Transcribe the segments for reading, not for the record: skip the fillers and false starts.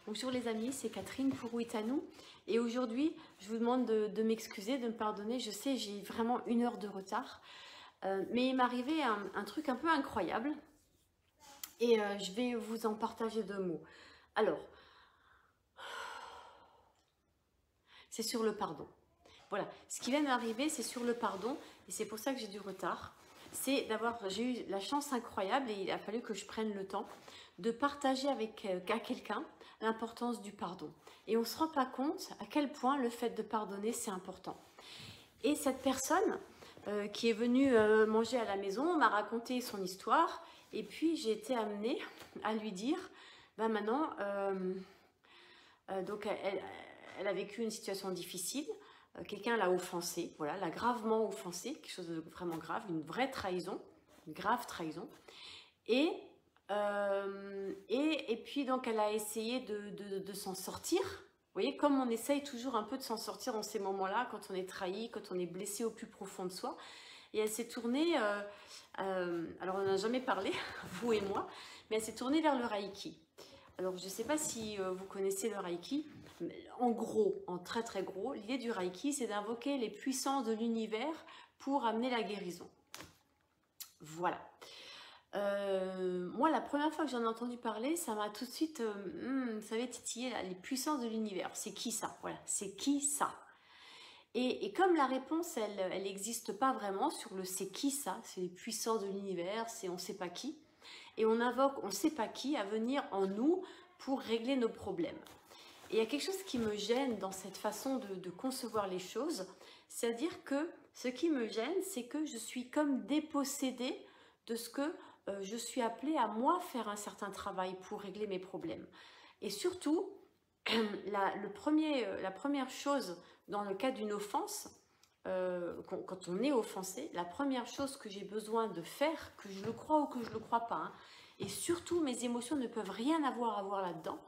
Bonjour les amis, c'est Catherine pour Witanou et aujourd'hui je vous demande de m'excuser, de me pardonner. Je sais, j'ai vraiment 1 heure de retard, mais il m'est arrivé un truc un peu incroyable et je vais vous en partager 2 mots. Alors, c'est sur le pardon. Voilà, ce qui vient d'arriver, c'est sur le pardon et c'est pour ça que j'ai du retard. J'ai eu la chance incroyable et il a fallu que je prenne le temps de partager avec quelqu'un l'importance du pardon. Et on ne se rend pas compte à quel point le fait de pardonner, c'est important. Et cette personne qui est venue manger à la maison m'a raconté son histoire et puis j'ai été amenée à lui dire, ben maintenant, donc elle a vécu une situation difficile, quelqu'un l'a offensée, voilà, l'a gravement offensée, quelque chose de vraiment grave, une vraie trahison, une grave trahison. Et puis donc elle a essayé de s'en sortir. Vous voyez, comme on essaye toujours un peu de s'en sortir dans ces moments-là, quand on est trahi, quand on est blessé au plus profond de soi. Et elle s'est tournée, alors on n'en a jamais parlé, vous et moi, mais elle s'est tournée vers le Reiki. Alors je ne sais pas si vous connaissez le Reiki. En gros, en très très gros, l'idée du Reiki, c'est d'invoquer les puissances de l'univers pour amener la guérison. Voilà. Moi, la première fois que j'en ai entendu parler, ça m'a tout de suite, ça avait titillé là, les puissances de l'univers. C'est qui ça? Voilà, c'est qui ça? Et comme la réponse, elle n'existe pas vraiment sur le c'est qui ça, c'est les puissances de l'univers, c'est on ne sait pas qui, et on invoque on ne sait pas qui à venir en nous pour régler nos problèmes. Et il y a quelque chose qui me gêne dans cette façon de concevoir les choses, c'est-à-dire que ce qui me gêne, c'est que je suis comme dépossédée de ce que je suis appelée à moi faire un certain travail pour régler mes problèmes. Et surtout, la première chose dans le cas d'une offense, quand on est offensé, la première chose que j'ai besoin de faire, que je le crois ou que je ne le crois pas, hein, et surtout mes émotions ne peuvent rien avoir à voir là-dedans,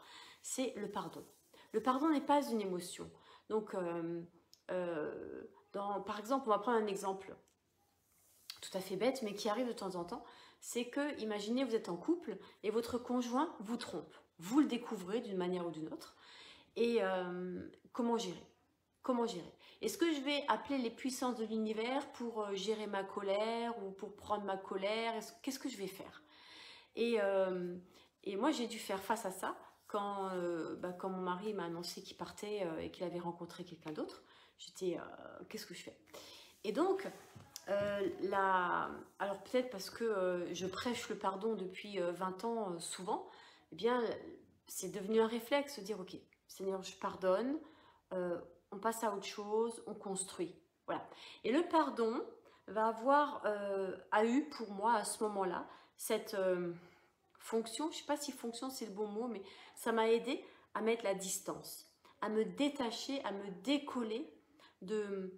c'est le pardon. Le pardon n'est pas une émotion. Donc, par exemple, on va prendre un exemple tout à fait bête, mais qui arrive de temps en temps, c'est que, imaginez, vous êtes en couple et votre conjoint vous trompe. Vous le découvrez d'une manière ou d'une autre. Et comment gérer? Comment gérer? Est-ce que je vais appeler les puissances de l'univers pour gérer ma colère ou pour prendre ma colère? Qu'est-ce que je vais faire? Et moi, j'ai dû faire face à ça quand mon mari m'a annoncé qu'il partait et qu'il avait rencontré quelqu'un d'autre. J'étais, qu'est-ce que je fais? Et donc, alors peut-être parce que je prêche le pardon depuis 20 ans souvent, eh bien, c'est devenu un réflexe de dire, ok, Seigneur, je pardonne, on passe à autre chose, on construit. Voilà. Et le pardon a eu pour moi à ce moment-là cette fonction, je ne sais pas si fonction c'est le bon mot, mais ça m'a aidé à mettre la distance, à me détacher, à me décoller de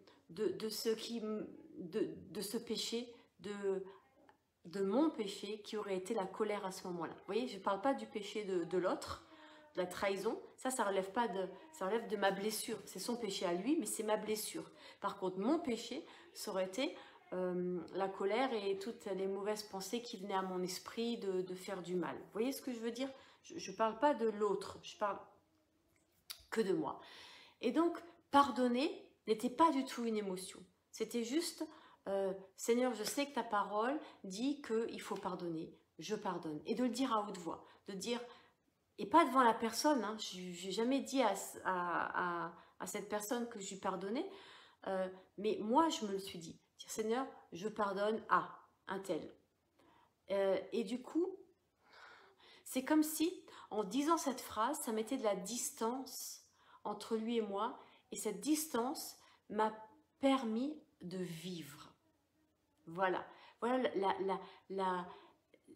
ce péché, de mon péché qui aurait été la colère à ce moment-là. Vous voyez, je ne parle pas du péché de l'autre, de la trahison, ça relève de ma blessure. C'est son péché à lui, mais c'est ma blessure. Par contre, mon péché, ça aurait été la colère et toutes les mauvaises pensées qui venaient à mon esprit de faire du mal. Vous voyez ce que je veux dire? Je ne parle pas de l'autre, je parle que de moi. Et donc, pardonner n'était pas du tout une émotion. C'était juste, Seigneur, je sais que ta parole dit qu'il faut pardonner, je pardonne. Et de le dire à haute voix, de dire, et pas devant la personne, hein, je n'ai jamais dit à cette personne que je lui pardonnais, mais moi je me le suis dit, dire, Seigneur, je pardonne à un tel. Et du coup, C'est comme si, en disant cette phrase, ça mettait de la distance entre lui et moi, et cette distance m'a permis de vivre. Voilà, voilà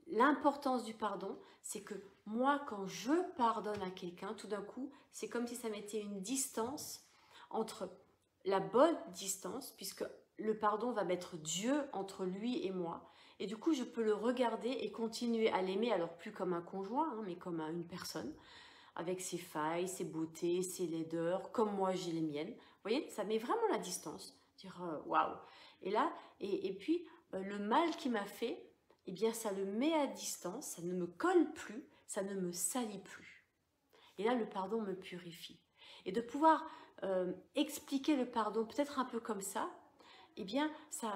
l'importance du pardon, c'est que moi, quand je pardonne à quelqu'un, tout d'un coup, c'est comme si ça mettait une distance entre la bonne distance, puisque le pardon va mettre Dieu entre lui et moi, et du coup, je peux le regarder et continuer à l'aimer, alors plus comme un conjoint, hein, mais comme une personne, avec ses failles, ses beautés, ses laideurs, comme moi j'ai les miennes. Vous voyez, ça met vraiment la distance. Dire waouh. Et là, et puis le mal qu'il m'a fait, eh bien ça le met à distance, ça ne me colle plus, ça ne me salit plus. Et là, le pardon me purifie. Et de pouvoir expliquer le pardon peut-être un peu comme ça, eh bien ça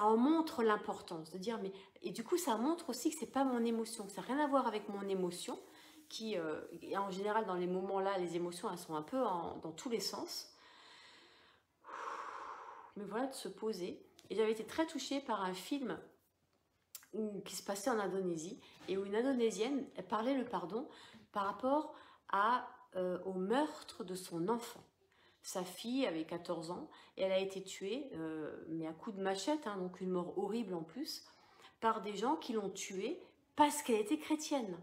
en montre l'importance. De dire, mais, et du coup, ça montre aussi que ce n'est pas mon émotion, que ça n'a rien à voir avec mon émotion, qui, en général, dans les moments-là, les émotions, elles sont un peu dans tous les sens. Mais voilà, de se poser. Et j'avais été très touchée par un film qui se passait en Indonésie, et où une Indonésienne parlait le pardon par rapport au meurtre de son enfant. Sa fille avait 14 ans, et elle a été tuée, mais à coups de machette, hein, donc une mort horrible en plus, par des gens qui l'ont tuée parce qu'elle était chrétienne.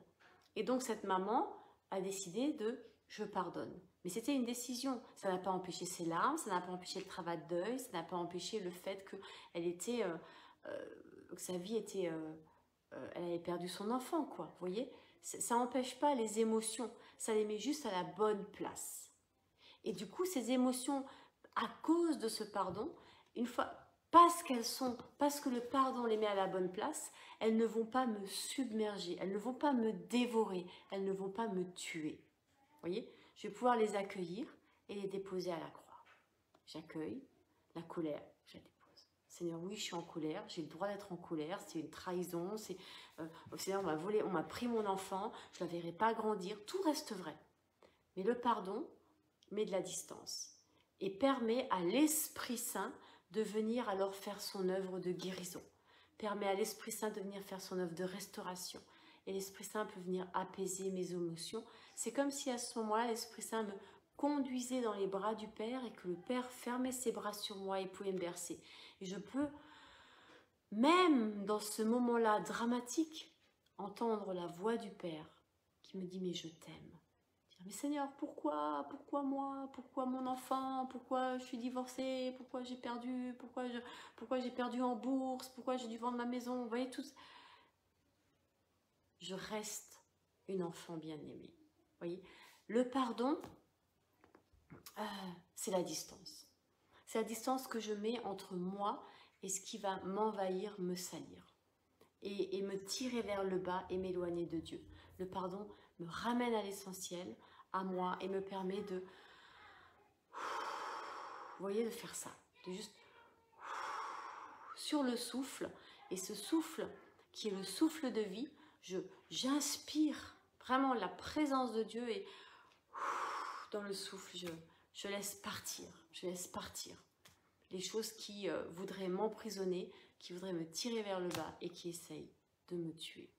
Et donc cette maman a décidé de « je pardonne ». Mais c'était une décision. Ça n'a pas empêché ses larmes, ça n'a pas empêché le travail de deuil, ça n'a pas empêché le fait qu'elle était, que sa vie était, elle avait perdu son enfant, quoi. Vous voyez, ça n'empêche pas les émotions, ça les met juste à la bonne place. Et du coup, ces émotions, à cause de ce pardon, une fois, parce que le pardon les met à la bonne place, elles ne vont pas me submerger, elles ne vont pas me dévorer, elles ne vont pas me tuer. Vous voyez, je vais pouvoir les accueillir et les déposer à la croix. J'accueille la colère, je la dépose. Seigneur, oui, je suis en colère, j'ai le droit d'être en colère, c'est une trahison, Seigneur, on m'a volé, on m'a pris mon enfant, je ne la verrai pas grandir, tout reste vrai. Mais le pardon met de la distance et permet à l'Esprit Saint de venir alors faire son œuvre de guérison, permet à l'Esprit Saint de venir faire son œuvre de restauration. Et l'Esprit Saint peut venir apaiser mes émotions. C'est comme si à ce moment-là, l'Esprit Saint me conduisait dans les bras du Père et que le Père fermait ses bras sur moi et pouvait me bercer. Et je peux, même dans ce moment-là dramatique, entendre la voix du Père qui me dit « mais je t'aime ». Mais Seigneur, pourquoi moi? Pourquoi mon enfant? Pourquoi je suis divorcée? Pourquoi j'ai perdu? Pourquoi j'ai perdu en bourse? Pourquoi j'ai dû vendre ma maison? Vous voyez, tout. Je reste une enfant bien-aimée. Vous voyez, le pardon, c'est la distance. C'est la distance que je mets entre moi et ce qui va m'envahir, me salir. Et me tirer vers le bas et m'éloigner de Dieu. Le pardon me ramène à l'essentiel, à moi, et me permet de, vous voyez, de faire ça, de juste sur le souffle, et ce souffle qui est le souffle de vie, j'inspire vraiment la présence de Dieu, et dans le souffle, je laisse partir les choses qui voudraient m'emprisonner, qui voudraient me tirer vers le bas et qui essayent de me tuer.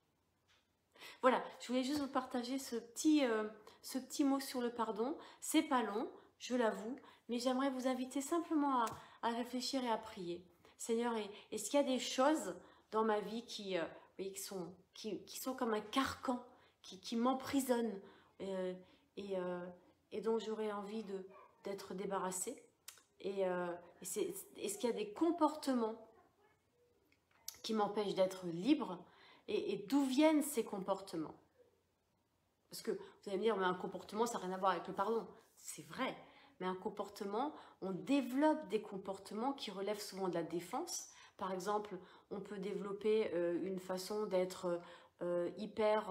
Voilà, je voulais juste vous partager ce petit mot sur le pardon. C'est pas long, je l'avoue, mais j'aimerais vous inviter simplement à réfléchir et à prier. Seigneur, est-ce qu'il y a des choses dans ma vie qui sont comme un carcan, qui m'emprisonnent et dont j'aurais envie d'être débarrassée? Est-ce qu'il y a des comportements qui m'empêchent d'être libre? Et d'où viennent ces comportements? Parce que vous allez me dire, mais un comportement, ça n'a rien à voir avec le pardon. C'est vrai, mais un comportement, on développe des comportements qui relèvent souvent de la défense. Par exemple, on peut développer une façon d'être hyper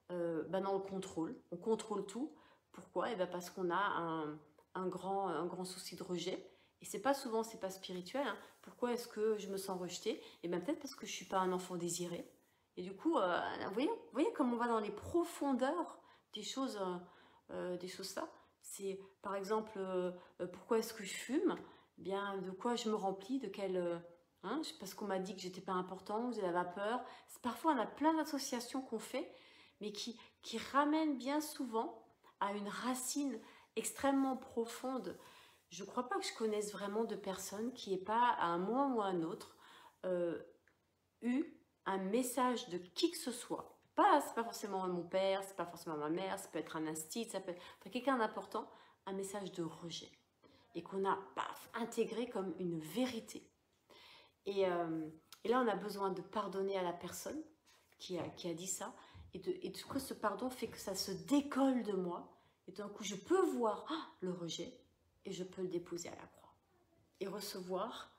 dans le contrôle. On contrôle tout. Pourquoi? Parce qu'on a un grand souci de rejet. Et c'est pas spirituel. Hein. Pourquoi est-ce que je me sens rejetée? Et bien peut-être parce que je suis pas un enfant désiré. Et du coup, vous voyez comme on va dans les profondeurs des choses là. C'est par exemple, pourquoi est-ce que je fume? Bien, de quoi je me remplis? De quel hein, parce qu'on m'a dit que j'étais pas important, que j'ai la vapeur. Parfois, on a plein d'associations qu'on fait, mais qui ramènent bien souvent à une racine extrêmement profonde. Je ne crois pas que je connaisse vraiment de personnes qui n'aient pas, à un moment ou à un autre, eu un message de qui que ce soit. C'est pas forcément mon père, c'est pas forcément ma mère, ça peut être un instit, ça peut être quelqu'un d'important, un message de rejet. Et qu'on a intégré comme une vérité. Et là, on a besoin de pardonner à la personne qui a dit ça. Et que ce pardon fait que ça se décolle de moi. Et d'un coup, je peux voir le rejet et je peux le déposer à la croix. Et recevoir,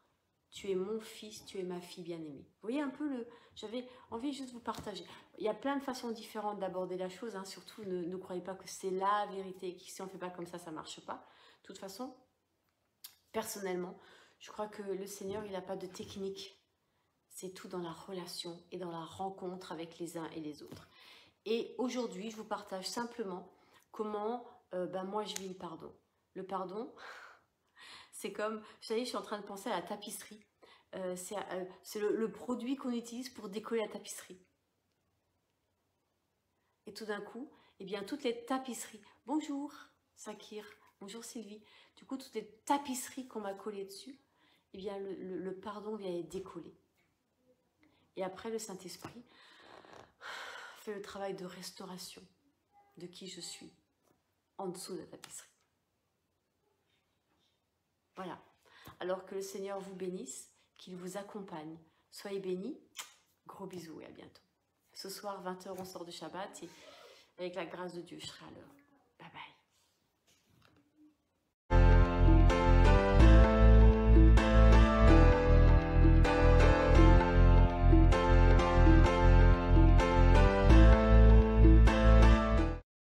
tu es mon fils, tu es ma fille bien-aimée. Vous voyez un peu j'avais envie juste de vous partager. Il y a plein de façons différentes d'aborder la chose. Hein. Surtout, ne croyez pas que c'est la vérité. Si on ne fait pas comme ça ne marche pas. De toute façon, personnellement, je crois que le Seigneur, il n'a pas de technique. C'est tout dans la relation et dans la rencontre avec les uns et les autres. Et aujourd'hui, je vous partage simplement comment moi je vis le pardon. Le pardon, c'est comme, vous savez, je suis en train de penser à la tapisserie. C'est le produit qu'on utilise pour décoller la tapisserie. Et tout d'un coup, eh bien, toutes les tapisseries. Bonjour, Sakir. Bonjour, Sylvie. Du coup, toutes les tapisseries qu'on m'a collées dessus, eh bien, le pardon vient les décoller. Et après, le Saint-Esprit fait le travail de restauration de qui je suis en dessous de la tapisserie. Voilà. Alors que le Seigneur vous bénisse, qu'il vous accompagne. Soyez bénis. Gros bisous et à bientôt. Ce soir, 20 h, on sort de Shabbat et avec la grâce de Dieu, je serai à l'heure. Bye bye.